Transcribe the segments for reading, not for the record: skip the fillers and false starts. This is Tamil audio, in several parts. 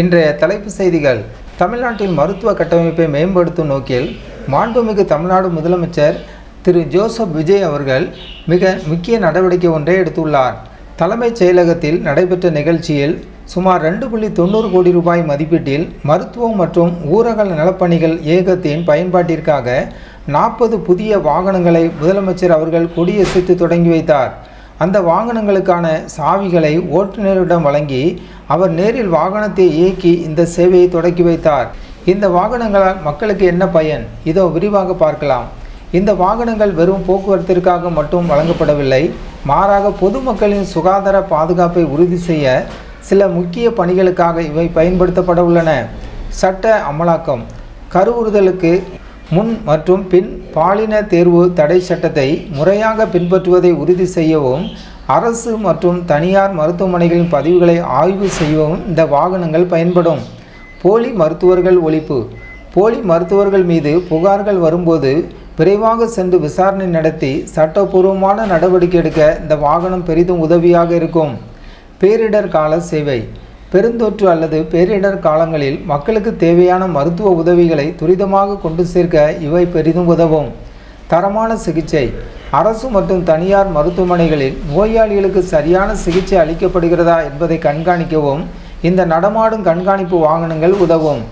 இன்றைய தலைப்புச் செய்திகள். தமிழ்நாட்டில் மருத்துவ கட்டமைப்பை மேம்படுத்தும் நோக்கில் மாண்புமிகு தமிழ்நாடு முதலமைச்சர் திரு ஜோசப் விஜய் அவர்கள் மிக முக்கிய நடவடிக்கை ஒன்றை எடுத்துள்ளார். தலைமைச் செயலகத்தில் நடைபெற்ற நிகழ்ச்சியில் சுமார் 2.90 கோடி ரூபாய் மதிப்பீட்டில் மருத்துவம் மற்றும் ஊரக நலப்பணிகள் இயக்கத்தின் பயன்பாட்டிற்காக 40 புதிய வாகனங்களை முதலமைச்சர் அவர்கள் கொடியசைத்து தொடங்கி வைத்தார். அந்த வாகனங்களுக்கான சாவிகளை ஓட்டுநரிடம் வழங்கி அவர் நேரில் வாகனத்தை இயக்கி இந்த சேவையை தொடக்கி வைத்தார். இந்த வாகனங்களால் மக்களுக்கு என்ன பயன்? இதோ விரிவாக பார்க்கலாம். இந்த வாகனங்கள் வெறும் போக்குவரத்திற்காக மட்டும் வழங்கப்படவில்லை, மாறாக பொதுமக்களின் சுகாதார பாதுகாப்பை உறுதி செய்ய சில முக்கிய பணிகளுக்காக இவை பயன்படுத்தப்பட உள்ளன. சட்ட அமலாக்கம். கருவுறுதலுக்கு முன் மற்றும் பின் பாலின தேர்வு தடை சட்டத்தை முறையாக பின்பற்றுவதை உறுதி செய்யவும், அரசு மற்றும் தனியார் மருத்துவமனைகளின் பதிவுகளை ஆய்வு செய்யவும் இந்த வாகனங்கள் பயன்படும். போலி மருத்துவர்கள் ஒழிப்பு. போலி மருத்துவர்கள் மீது புகார்கள் வரும்போது விரைவாக சென்று விசாரணை நடத்தி சட்டப்பூர்வமான நடவடிக்கை எடுக்க இந்த வாகனம் பெரிதும் உதவியாக இருக்கும். பேரிடர் கால சேவை. பெருந்தொற்று அல்லது பேரிடர் காலங்களில் மக்களுக்கு தேவையான மருத்துவ உதவிகளை துரிதமாக கொண்டு சேர்க்க இவை பெரிதும் உதவும். தரமான சிகிச்சை. அரசு மற்றும் தனியார் மருத்துவமனைகளில் நோயாளிகளுக்கு சரியான சிகிச்சை அளிக்கப்படுகிறதா என்பதை கண்காணிக்கவும் இந்த நடமாடும் கண்காணிப்பு வாகனங்கள் உதவும்.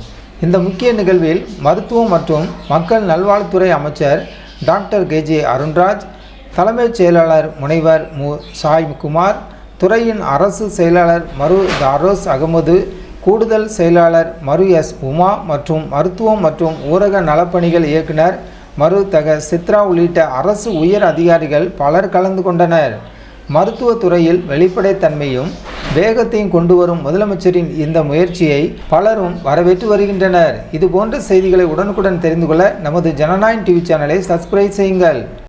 இந்த முக்கிய நிகழ்வில் மருத்துவம் மற்றும் மக்கள் நல்வாழ்வுத்துறை அமைச்சர் டாக்டர் கே.ஜே. அருண்ராஜ், தலைமைச் செயலாளர் முனைவர் மு. சாய்குமார், துறையின் அரசு செயலாளர் மரு. தாரோஸ் அகமது, கூடுதல் செயலாளர் மரு. எஸ். உமா மற்றும் மருத்துவம் மற்றும் ஊரக நலப்பணிகள் இயக்குனர் மரு. தக. சித்ரா உள்ளிட்ட அரசு உயர் அதிகாரிகள் பலர் கலந்து கொண்டனர். மருத்துவத்துறையில் வெளிப்படைத்தன்மையும் வேகத்தையும் கொண்டு வரும் முதலமைச்சரின் இந்த முயற்சியை பலரும் வரவேற்று வருகின்றனர். இதுபோன்ற செய்திகளை உடனுக்குடன் தெரிந்து கொள்ள நமது ஜனநாயகம் டிவி சேனலை சப்ஸ்கிரைப் செய்யுங்கள்.